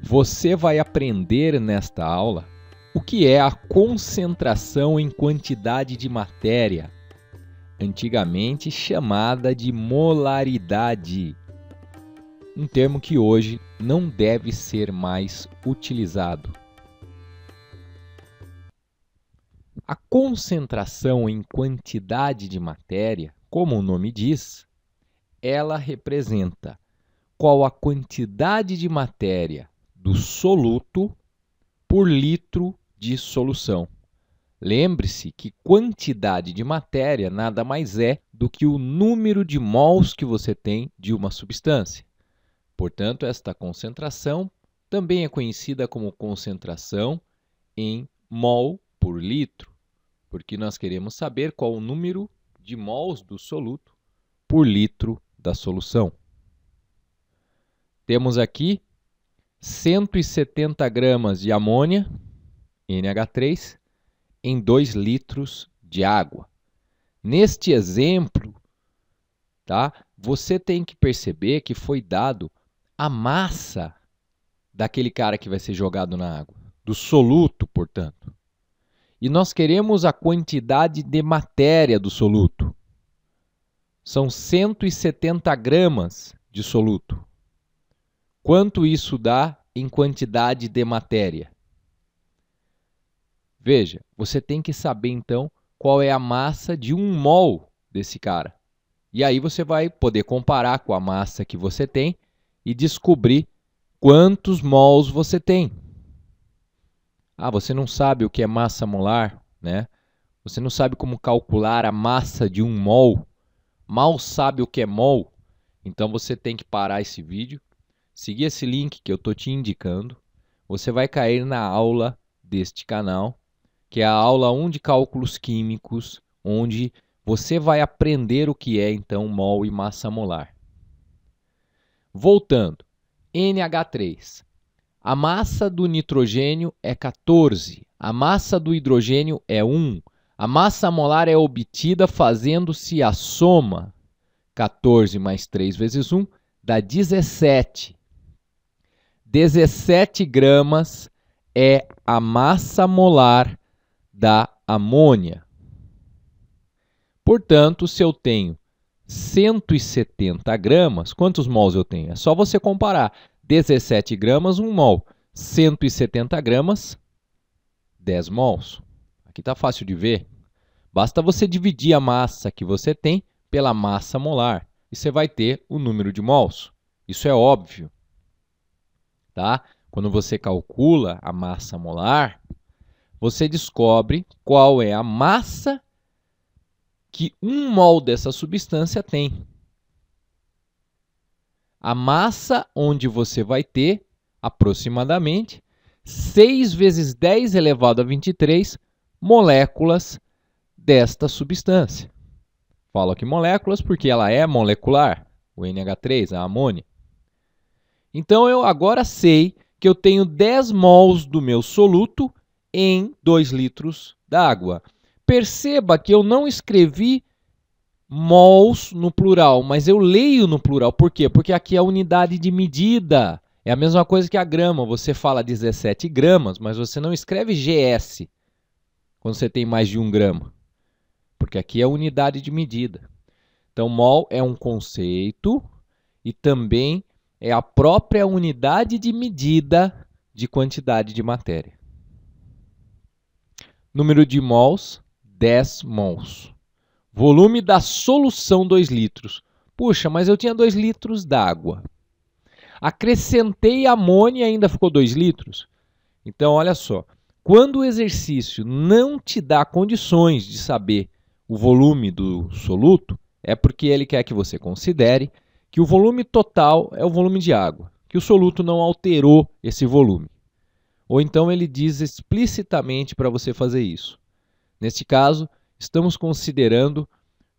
Você vai aprender nesta aula o que é a concentração em quantidade de matéria, antigamente chamada de molaridade, um termo que hoje não deve ser mais utilizado. A concentração em quantidade de matéria, como o nome diz, ela representa qual a quantidade de matéria do soluto por litro de solução. Lembre-se que quantidade de matéria nada mais é do que o número de mols que você tem de uma substância. Portanto, esta concentração também é conhecida como concentração em mol por litro, porque nós queremos saber qual o número de mols do soluto por litro da solução. Temos aqui 170 gramas de amônia, NH3, em 2 litros de água. Neste exemplo, tá, você tem que perceber que foi dado a massa daquele cara que vai ser jogado na água, do soluto, portanto. E nós queremos a quantidade de matéria do soluto. São 170 gramas de soluto. Quanto isso dá em quantidade de matéria? Veja, você tem que saber então qual é a massa de 1 mol desse cara. E aí você vai poder comparar com a massa que você tem e descobrir quantos mols você tem. Ah, você não sabe o que é massa molar, né? Você não sabe como calcular a massa de 1 mol. Mal sabe o que é mol. Então você tem que parar esse vídeo, seguir esse link que eu estou te indicando. Você vai cair na aula deste canal, que é a aula 1 de cálculos químicos, onde você vai aprender o que é então mol e massa molar. Voltando, NH3. A massa do nitrogênio é 14, a massa do hidrogênio é 1. A massa molar é obtida fazendo-se a soma. 14 mais 3 vezes 1 dá 17. 17 gramas é a massa molar da amônia. Portanto, se eu tenho 170 gramas, quantos mols eu tenho? É só você comparar. 17 gramas, 1 mol. 170 gramas, 10 mols. Aqui está fácil de ver. Basta você dividir a massa que você tem pela massa molar e você vai ter o número de mols. Isso é óbvio. Tá? Quando você calcula a massa molar, você descobre qual é a massa que 1 mol dessa substância tem. A massa onde você vai ter aproximadamente 6 vezes 10 elevado a 23 moléculas desta substância. Falo aqui moléculas porque ela é molecular, o NH3, a amônia. Então eu agora sei que eu tenho 10 mols do meu soluto em 2 litros d'água. Perceba que eu não escrevi mols no plural, mas eu leio no plural. Por quê? Porque aqui é a unidade de medida. É a mesma coisa que a grama. Você fala 17 gramas, mas você não escreve GS quando você tem mais de 1 grama. Porque aqui é a unidade de medida. Então, mol é um conceito e também é a própria unidade de medida de quantidade de matéria. Número de mols, 10 mols. Volume da solução, 2 litros. Puxa, mas eu tinha 2 litros d'água. Acrescentei amônia e ainda ficou 2 litros. Então, olha só. Quando o exercício não te dá condições de saber o volume do soluto, é porque ele quer que você considere que o volume total é o volume de água, que o soluto não alterou esse volume. Ou então ele diz explicitamente para você fazer isso. Neste caso, estamos considerando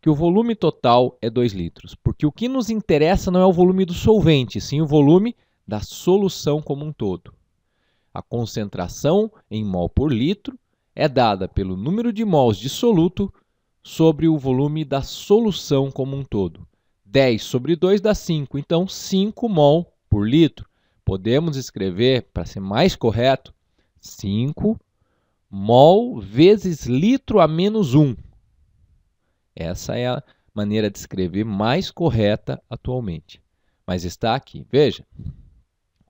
que o volume total é 2 litros, porque o que nos interessa não é o volume do solvente, sim o volume da solução como um todo. A concentração em mol por litro é dada pelo número de mols de soluto sobre o volume da solução como um todo. 10 sobre 2 dá 5, então 5 mol por litro. podemos escrever, para ser mais correto, 5 mol vezes litro a menos 1. Essa é a maneira de escrever mais correta atualmente. Mas está aqui. Veja,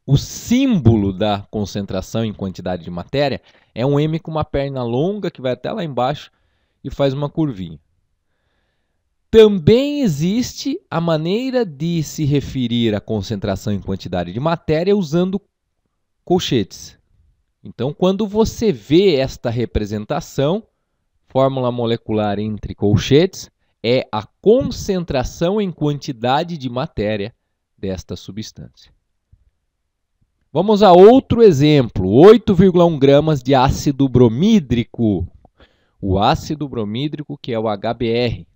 o símbolo da concentração em quantidade de matéria é um M com uma perna longa que vai até lá embaixo e faz uma curvinha. Também existe a maneira de se referir à concentração em quantidade de matéria usando colchetes. Então, quando você vê esta representação, fórmula molecular entre colchetes, é a concentração em quantidade de matéria desta substância. Vamos a outro exemplo, 8,1 gramas de ácido bromídrico. O ácido bromídrico, que é o HBr.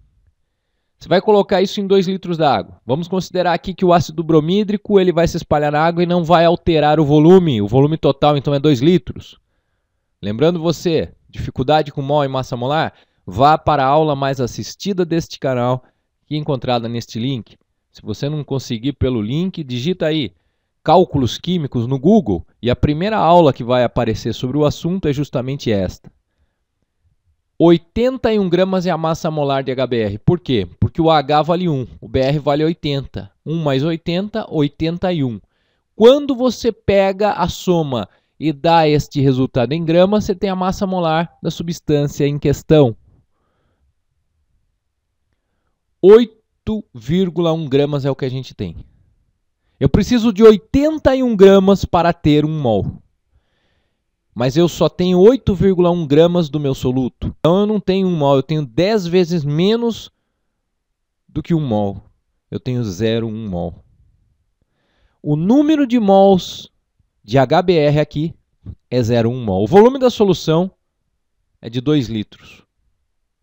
Você vai colocar isso em 2 litros d'água. Vamos considerar aqui que o ácido bromídrico ele vai se espalhar na água e não vai alterar o volume. O volume total, então, é 2 litros. Lembrando você, dificuldade com mol e massa molar? Vá para a aula mais assistida deste canal, que é encontrada neste link. Se você não conseguir pelo link, digita aí cálculos químicos no Google e a primeira aula que vai aparecer sobre o assunto é justamente esta. 81 gramas é a massa molar de HBr. Por quê? Porque o H vale 1, o Br vale 80. 1 mais 80, 81. Quando você pega a soma e dá este resultado em gramas, você tem a massa molar da substância em questão. 8,1 gramas é o que a gente tem. Eu preciso de 81 gramas para ter 1 mol. Mas eu só tenho 8,1 gramas do meu soluto. Então eu não tenho 1 mol, eu tenho 10 vezes menos do que 1 mol. Eu tenho 0,1 mol. O número de mols de HBr aqui é 0,1 mol. O volume da solução é de 2 litros.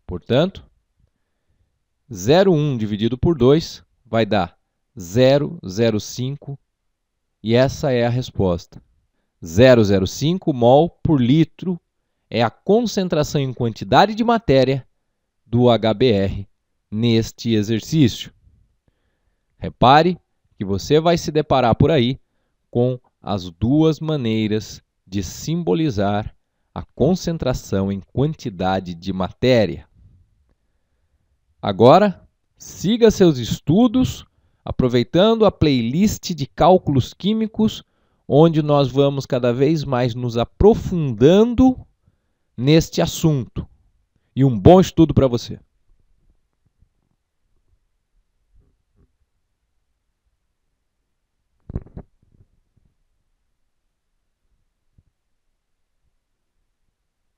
Portanto, 0,1 dividido por 2 vai dar 0,05 e essa é a resposta. 0,05 mol por litro é a concentração em quantidade de matéria do HBr neste exercício. Repare que você vai se deparar por aí com as duas maneiras de simbolizar a concentração em quantidade de matéria. Agora, siga seus estudos aproveitando a playlist de cálculos químicos, onde nós vamos cada vez mais nos aprofundando neste assunto. E um bom estudo para você!